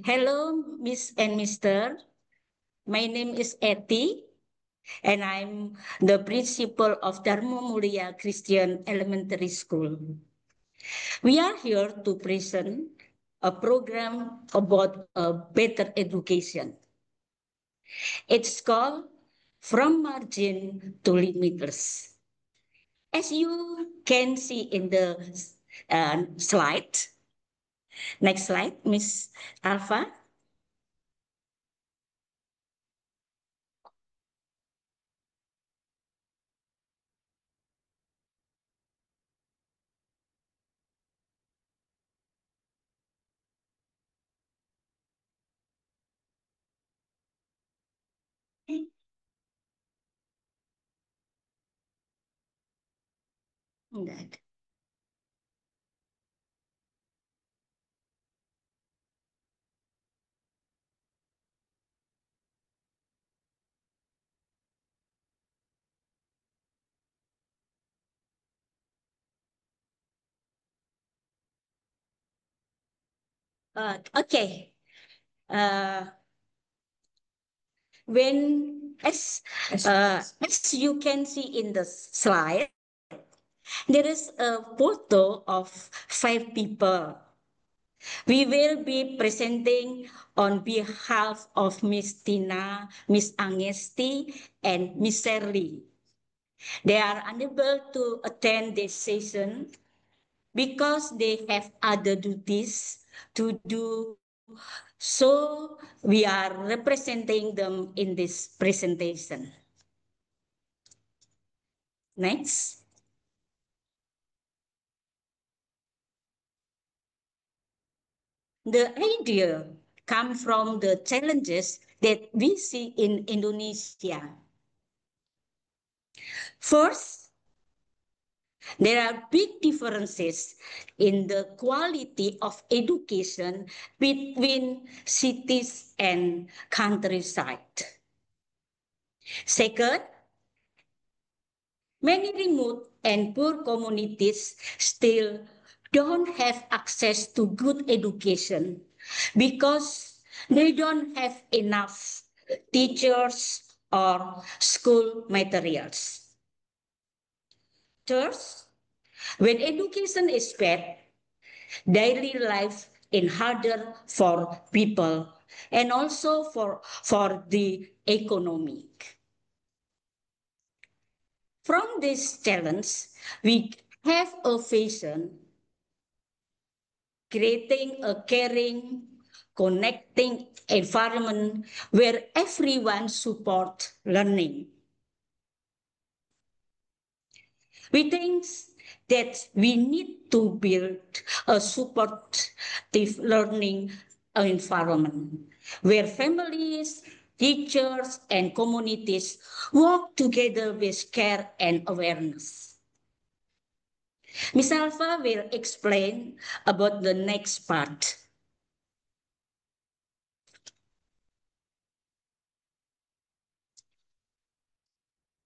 Hello, Miss and Mister. My name is Etty, and I'm the principal of Dharma Mulia Christian Elementary School. We are here to present a program about a better education. It's called From Margin to Limitless. As you can see in the slide, next slide, Miss Alpha. That. Okay. Uh, when as you can see in the slide, there is a photo of 5 people. We will be presenting on behalf of Miss Tina, Miss Angesti, and Miss Shirley. They are unable to attend this session because they have other duties to do. So we are representing them in this presentation. Next. The idea comes from the challenges that we see in Indonesia. First, there are big differences in the quality of education between cities and countryside. Second, many remote and poor communities still don't have access to good education because they don't have enough teachers or school materials. Third, when education is bad, daily life is harder for people and also for the economy. From this challenge, we have a vision creating a caring, connecting environment where everyone supports learning. We think that we need to build a supportive learning environment where families, teachers, and communities work together with care and awareness. Ms. Alpha will explain about the next part.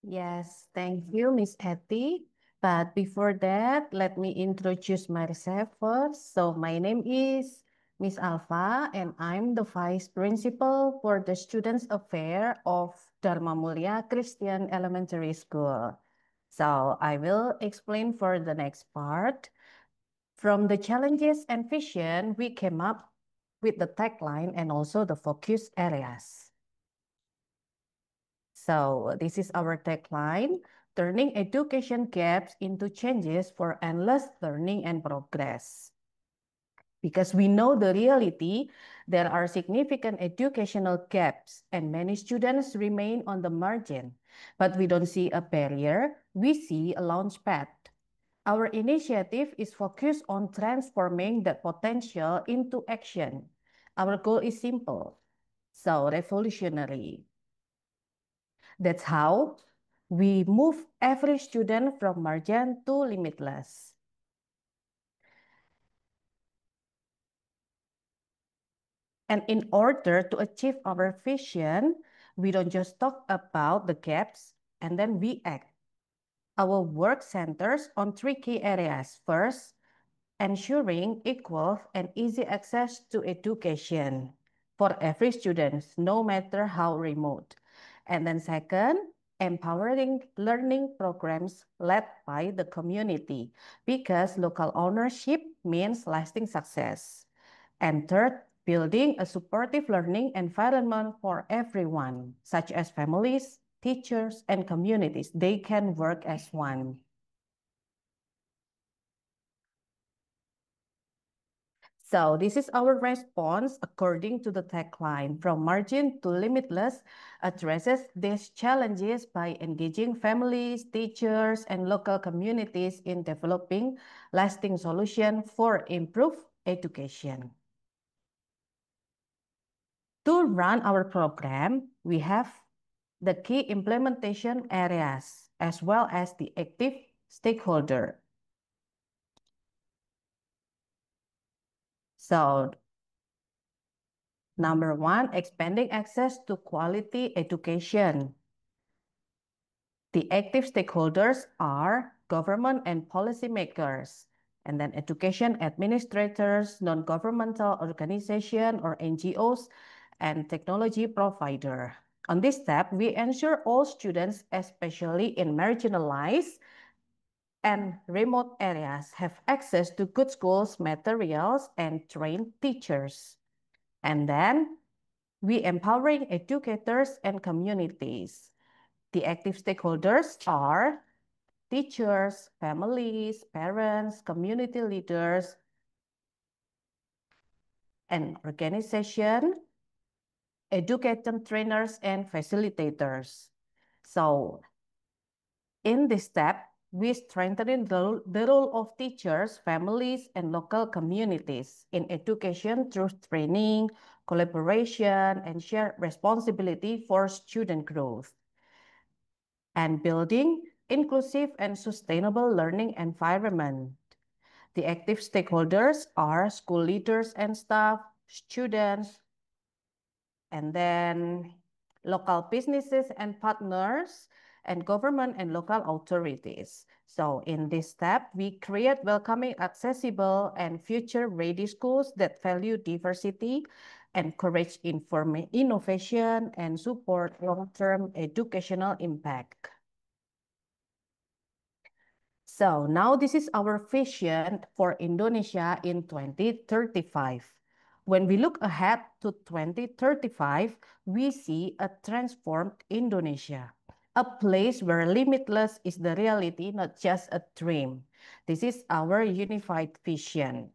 Yes, thank you, Miss Etty. But before that, let me introduce myself first. So my name is Miss Alpha, and I'm the Vice Principal for the Students Affair of Dharma Mulia Christian Elementary School. So I will explain for the next part. From the challenges and vision, we came up with the tagline and also the focus areas. So this is our tagline, turning education gaps into changes for endless learning and progress. Because we know the reality, there are significant educational gaps and many students remain on the margin. But we don't see a barrier, we see a launch pad. Our initiative is focused on transforming that potential into action. Our goal is simple, so revolutionary. That's how we move every student from margin to limitless. And in order to achieve our vision, we don't just talk about the gaps and then we act. Our work centers on 3 key areas. First, ensuring equal and easy access to education. for every student, no matter how remote. And then second, empowering learning programs led by the community, because local ownership means lasting success. And third, building a supportive learning environment for everyone, such as families, teachers, and communities. They can work as one. So this is our response according to the tagline, From Margin to Limitless addresses these challenges by engaging families, teachers, and local communities in developing lasting solutions for improved education. To run our program, we have the key implementation areas as well as the active stakeholder. So number one, expanding access to quality education. The active stakeholders are government and policymakers, and then education administrators, non-governmental organizations or NGOs, and technology provider. On this step, we ensure all students, especially in marginalized and remote areas, have access to good schools, materials, and trained teachers. And then we empowering educators and communities. The active stakeholders are teachers, families, parents, community leaders, and organization, education trainers, and facilitators. So in this step, we strengthen the role of teachers, families, and local communities in education through training, collaboration, and shared responsibility for student growth. And building inclusive and sustainable learning environment. The active stakeholders are school leaders and staff, students, and then local businesses and partners, and government and local authorities. So in this step, we create welcoming, accessible, and future-ready schools that value diversity, encourage innovation, and support long-term educational impact. So now this is our vision for Indonesia in 2035. When we look ahead to 2035, we see a transformed Indonesia, a place where limitless is the reality, not just a dream. This is our unified vision.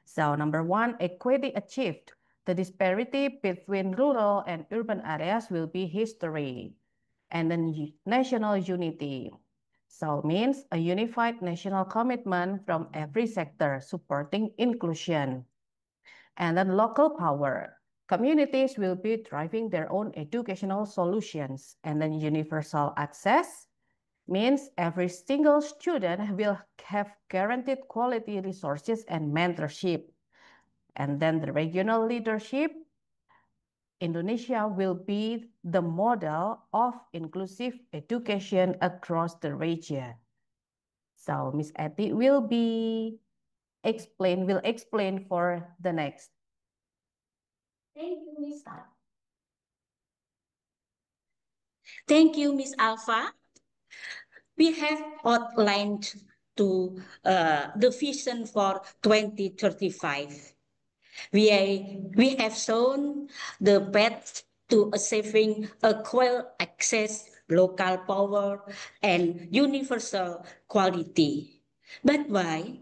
So number one, equity achieved. The disparity between rural and urban areas will be history. And then national unity. So means a unified national commitment from every sector supporting inclusion. And then local power. Communities will be driving their own educational solutions. And then universal access means every single student will have guaranteed quality resources and mentorship. And then the regional leadership, Indonesia will be the model of inclusive education across the region. So Miss Eti will explain for the next. Thank you, Miss. Thank you, Miss Alpha. We have outlined to the vision for 2035. We have shown the path to achieving equal access, local power, and universal quality. But why?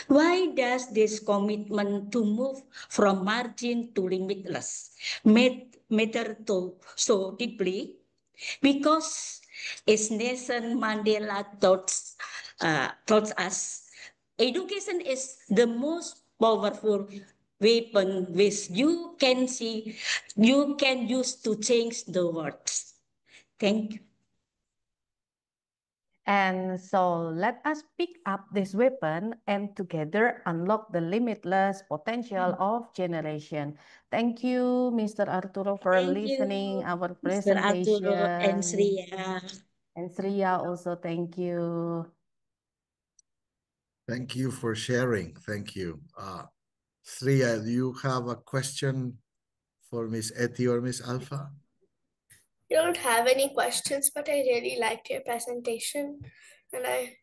Why does this commitment to move from margin to limitless matter so deeply? Because as Nelson Mandela taught us, education is the most powerful weapon which you can use to change the world. Thank you. And so let us pick up this weapon and together unlock the limitless potential of generation. Thank you, Mr. Arturo, for Thank listening you, our Mr. Arturo and presentation. Sria. And Sria also, thank you. Thank you for sharing. Thank you. Sriya, do you have a question for Miss Etty or Miss Alpha? I don't have any questions, but I really liked your presentation, and I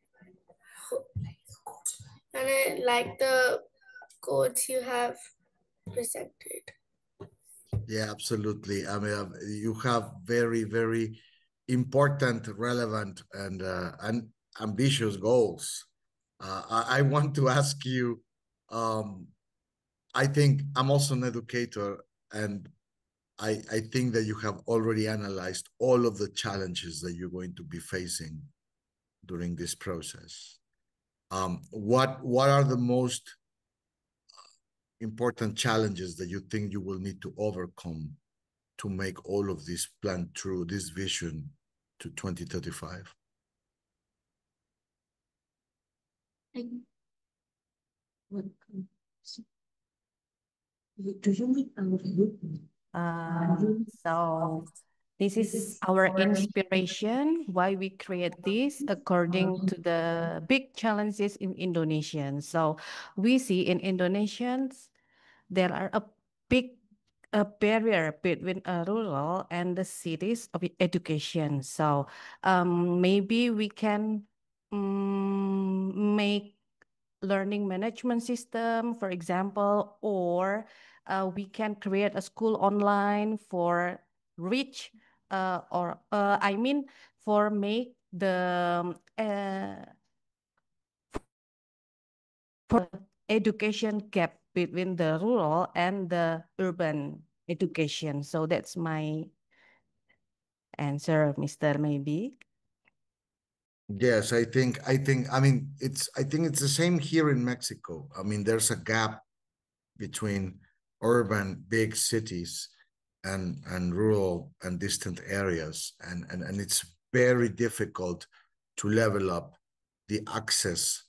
like the codes you have presented. Yeah, absolutely. I mean, you have very, very important, relevant, and ambitious goals. I want to ask you. I think I'm also an educator, and I think that you have already analyzed all of the challenges that you're going to be facing during this process. What are the most important challenges that you think you will need to overcome to make all of this plan through, this vision to 2035? Do you mean our group? So this is our inspiration, why we create this according to the big challenges in Indonesian. So we see in Indonesians, there are a big barrier between rural and the cities of education. So maybe we can make learning management system, for example, or we can create a school online for rich I mean for make the for education gap between the rural and the urban education. So that's my answer, Mr. Maybe. Yes, I think I think it's the same here in Mexico. I mean, there's a gap between urban big cities and rural and distant areas, and it's very difficult to level up the access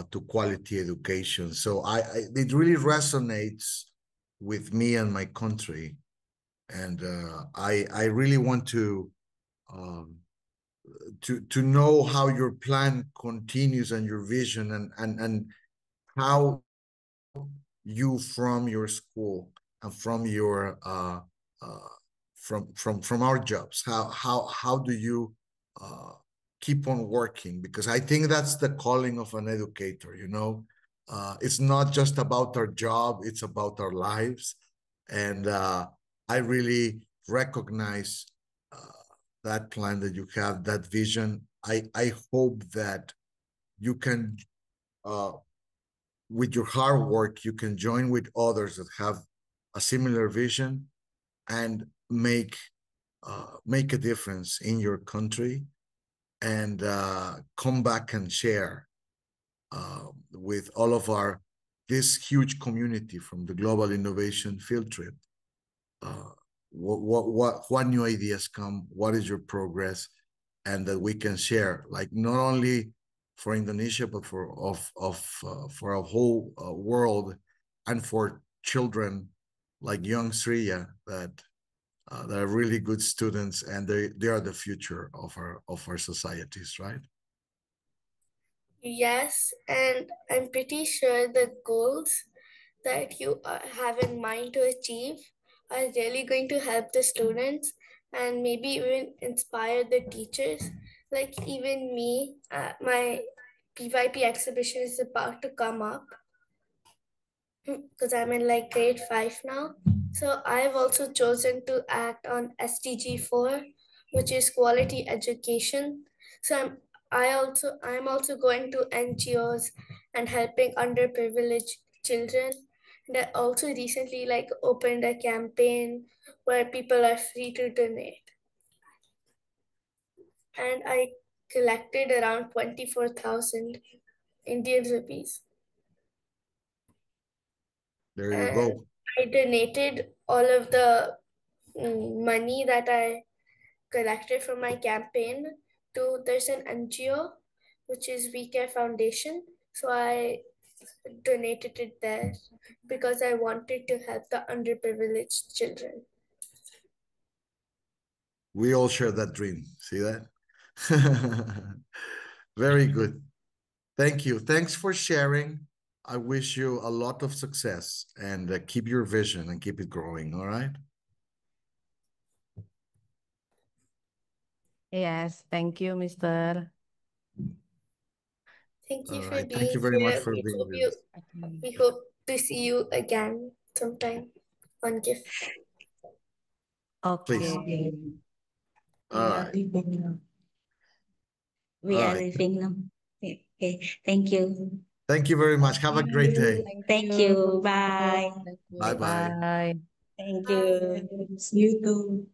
to quality education. So it really resonates with me and my country, and I really want um, to know how your plan continues and your vision, and how you from your school and from your from our jobs, how do you keep on working? Because I think that's the calling of an educator, you know. It's not just about our job, it's about our lives. And I really recognize that plan that you have, that vision. I hope that you can with your hard work, you can join with others that have a similar vision and make a difference in your country, and come back and share with all of this huge community from the Global Innovation Field Trip. What new ideas come? What is your progress? And that we can share, like, not only for Indonesia, but for a whole world, and for children like young Sriya that are really good students, and they are the future of our societies, right? Yes, and I'm pretty sure the goals that you have in mind to achieve are really going to help the students and maybe even inspire the teachers. Like even me, my PYP exhibition is about to come up because I'm in like grade 5 now. So I've also chosen to act on SDG 4, which is quality education. So I'm also going to NGOs and helping underprivileged children. And I also recently like opened a campaign where people are free to donate. And I collected around 24,000 Indian rupees. There you go. I donated all of the money that I collected from my campaign there's an NGO which is We Care Foundation. So I donated it there because I wanted to help the underprivileged children. We all share that dream. See that? Very good. Thank you. Thanks for sharing. I wish you a lot of success and keep your vision and keep it growing. All right. Yes, thank you, Mr. Thank you All for right. being Thank you very much here. for being with us. We hope to see you again sometime on GIF. Okay. Please. We All are right. leaving now. We All are right. leaving now. Okay. Thank you. Thank you very much. Have a great day. Thank you. Bye. Thank you. Bye-bye. Bye. Thank you. You too.